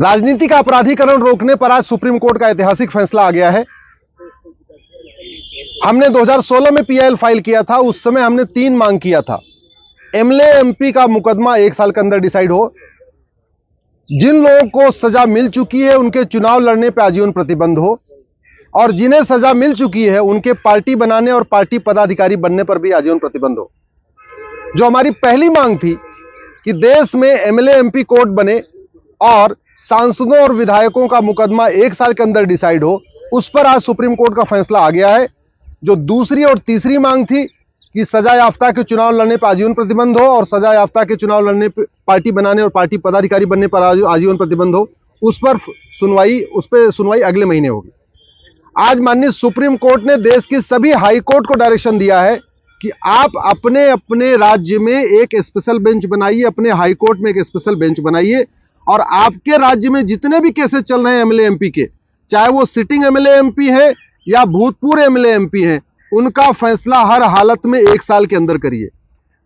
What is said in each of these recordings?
राजनीति का अपराधीकरण रोकने पर आज सुप्रीम कोर्ट का ऐतिहासिक फैसला आ गया है। हमने 2016 में पीआईएल फाइल किया था। उस समय हमने 3 मांग किया था। एमएलए एमपी का मुकदमा 1 साल के अंदर डिसाइड हो, जिन लोगों को सजा मिल चुकी है उनके चुनाव लड़ने पर आजीवन प्रतिबंध हो, और जिन्हें सजा मिल चुकी है उनके पार्टी बनाने और पार्टी पदाधिकारी बनने पर भी आजीवन प्रतिबंध हो। जो हमारी पहली मांग थी कि देश में एमएलए एमपी कोर्ट बने और सांसदों और विधायकों का मुकदमा 1 साल के अंदर डिसाइड हो, उस पर आज सुप्रीम कोर्ट का फैसला आ गया है। जो दूसरी और तीसरी मांग थी कि सजा याफ्ता के चुनाव लड़ने पर आजीवन प्रतिबंध हो और सजा याफ्ता के चुनाव लड़ने पर पार्टी बनाने और पार्टी पदाधिकारी बनने पर आजीवन प्रतिबंध हो, उस पर सुनवाई अगले महीने होगी। आज माननीय सुप्रीम कोर्ट ने देश की सभी हाई कोर्ट को डायरेक्शन दिया है कि आप अपने अपने राज्य में एक स्पेशल बेंच बनाइए, अपने हाई कोर्ट में एक स्पेशल बेंच बनाइए, और आपके राज्य में जितने भी केसेस चल रहे हैं एमएलए एमपी के, चाहे वो सिटिंग एमएलए एमपी है या भूतपूर्व एमएलए एमपी हैं, उनका फैसला हर हालत में 1 साल के अंदर करिए।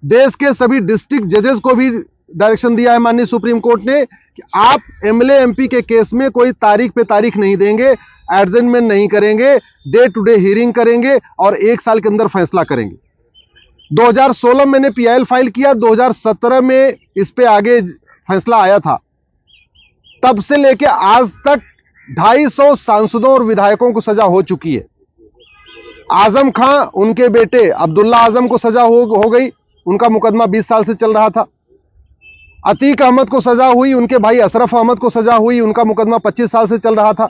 देश के सभी डिस्ट्रिक्ट जजेस को भी डायरेक्शन दिया है माननीय सुप्रीम कोर्ट ने कि आप एमएलए एमपी के केस में कोई तारीख पे तारीख नहीं देंगे, एडजमेंट नहीं करेंगे, डे टू डे हियरिंग करेंगे और 1 साल के अंदर फैसला करेंगे। 2016 में मैंने पीआईएल फाइल किया, 2017 में इस पे आगे फैसला आया था। तब से लेकर आज तक 250 सांसदों और विधायकों को सजा हो चुकी है। आजम खां, उनके बेटे अब्दुल्ला आजम को सजा हो गई, उनका मुकदमा 20 साल से चल रहा था। अतीक अहमद को सजा हुई, उनके भाई अशरफ अहमद को सजा हुई, उनका मुकदमा 25 साल से चल रहा था।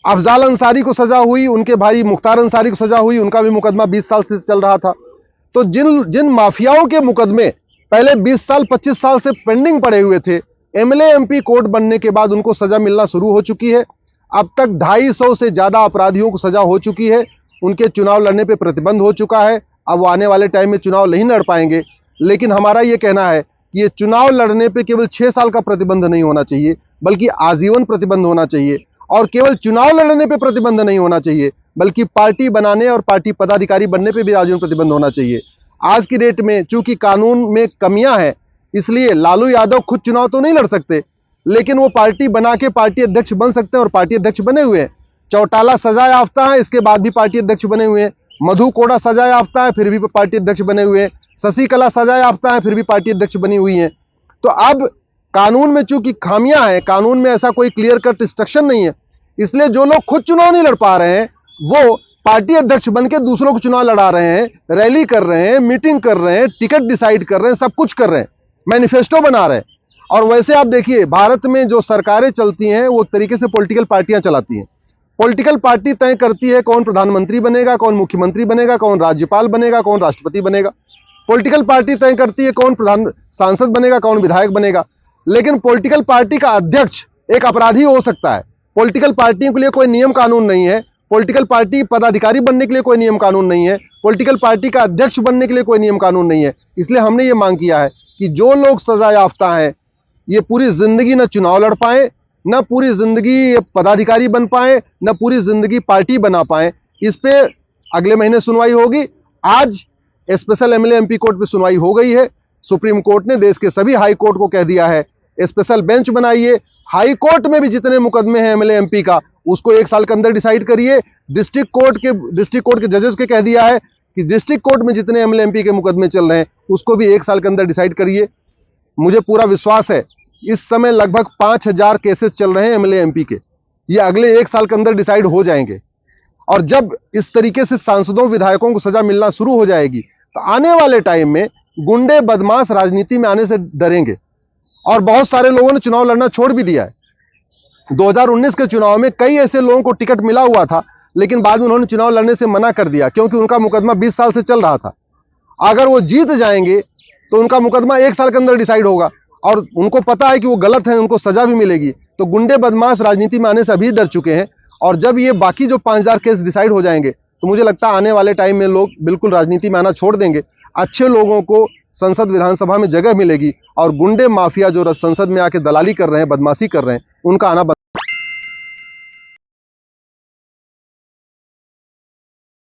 अफजाल अंसारी को सजा हुई, उनके भाई मुख्तार अंसारी को सजा हुई, उनका भी मुकदमा 20 साल से चल रहा था। तो जिन माफियाओं के मुकदमे पहले 20 साल 25 साल से पेंडिंग पड़े हुए थे, एमएलए एमपी कोर्ट बनने के बाद उनको सजा मिलना शुरू हो चुकी है। अब तक 250 से ज्यादा अपराधियों को सजा हो चुकी है, उनके चुनाव लड़ने पे प्रतिबंध हो चुका है। अब वो आने वाले टाइम में चुनाव नहीं लड़ पाएंगे, लेकिन हमारा ये कहना है कि ये चुनाव लड़ने पे केवल 6 साल का प्रतिबंध नहीं होना चाहिए, बल्कि आजीवन प्रतिबंध होना चाहिए। और केवल चुनाव लड़ने पे प्रतिबंध नहीं होना चाहिए, बल्कि पार्टी बनाने और पार्टी पदाधिकारी बनने पे भी आजीवन प्रतिबंध होना चाहिए। आज की डेट में चूंकि कानून में कमियां हैं, इसलिए लालू यादव खुद चुनाव तो नहीं लड़ सकते, लेकिन वो पार्टी बना के पार्टी अध्यक्ष बन सकते हैं और पार्टी अध्यक्ष बने हुए हैं। चौटाला सजा याफ्ता है, इसके बाद भी पार्टी अध्यक्ष बने हुए हैं। मधु कोड़ा सजा याफ्ता है, फिर भी पार्टी अध्यक्ष बने हुए हैं। शशिकला सजा याफ्ता है, फिर भी पार्टी अध्यक्ष बनी हुई है। तो अब कानून में चूंकि खामियां हैं, कानून में ऐसा कोई क्लियर कट इंस्ट्रक्शन नहीं है, इसलिए जो लोग खुद चुनाव नहीं लड़ पा रहे हैं वो पार्टी अध्यक्ष बनकर दूसरों को चुनाव लड़ा रहे हैं, रैली कर रहे हैं, मीटिंग कर रहे हैं, टिकट डिसाइड कर रहे हैं, सब कुछ कर रहे हैं, मैनिफेस्टो बना रहे हैं। और वैसे आप देखिए, भारत में जो सरकारें चलती हैं वो तरीके से पॉलिटिकल पार्टियां चलाती हैं। पॉलिटिकल पार्टी तय करती है कौन प्रधानमंत्री बनेगा, कौन मुख्यमंत्री बनेगा, कौन राज्यपाल बनेगा, कौन राष्ट्रपति बनेगा। पॉलिटिकल पार्टी तय करती है कौन सांसद बनेगा, कौन विधायक बनेगा। लेकिन पॉलिटिकल पार्टी का अध्यक्ष एक अपराधी हो सकता है। पॉलिटिकल पार्टियों के लिए कोई नियम कानून नहीं है। पॉलिटिकल पार्टी पदाधिकारी बनने के लिए कोई नियम कानून नहीं है। पॉलिटिकल पार्टी का अध्यक्ष बनने के लिए कोई नियम कानून नहीं है। इसलिए हमने ये मांग किया है कि जो लोग सजा याफ्ता हैं, ये पूरी जिंदगी न चुनाव लड़ पाए, न पूरी जिंदगी पदाधिकारी बन पाए, न पूरी जिंदगी पार्टी बना पाए। इस पे अगले महीने सुनवाई होगी। आज स्पेशल एमएलए एमपी कोर्ट पे सुनवाई हो गई है। सुप्रीम कोर्ट ने देश के सभी हाई कोर्ट को कह दिया है स्पेशल बेंच बनाइए। हाई कोर्ट में भी जितने मुकदमे हैं एमएलए एमपी का, उसको 1 साल के अंदर डिसाइड करिए। डिस्ट्रिक्ट कोर्ट के जजेस के कह दिया है कि डिस्ट्रिक्ट कोर्ट में जितने एमएलए एमपी के मुकदमे चल रहे हैं उसको भी 1 साल के अंदर डिसाइड करिए। मुझे पूरा विश्वास है, इस समय लगभग 5000 केसेस चल रहे हैं एमएलए एमपी के, ये अगले 1 साल के अंदर डिसाइड हो जाएंगे। और जब इस तरीके से सांसदों विधायकों को सजा मिलना शुरू हो जाएगी, तो आने वाले टाइम में गुंडे बदमाश राजनीति में आने से डरेंगे। और बहुत सारे लोगों ने चुनाव लड़ना छोड़ भी दिया है। 2019 के चुनाव में कई ऐसे लोगों को टिकट मिला हुआ था, लेकिन बाद में उन्होंने चुनाव लड़ने से मना कर दिया, क्योंकि उनका मुकदमा 20 साल से चल रहा था। अगर वो जीत जाएंगे तो उनका मुकदमा 1 साल के अंदर डिसाइड होगा, और उनको पता है कि वो गलत है, उनको सजा भी मिलेगी। तो गुंडे बदमाश राजनीति में आने से अभी डर चुके हैं। और जब ये बाकी जो 5000 केस डिसाइड हो जाएंगे, तो मुझे लगता है आने वाले टाइम में लोग बिल्कुल राजनीति में आना छोड़ देंगे। अच्छे लोगों को संसद विधानसभा में जगह मिलेगी, और गुंडे माफिया जो संसद में आके दलाली कर रहे हैं, बदमाशी कर रहे हैं, उनका आना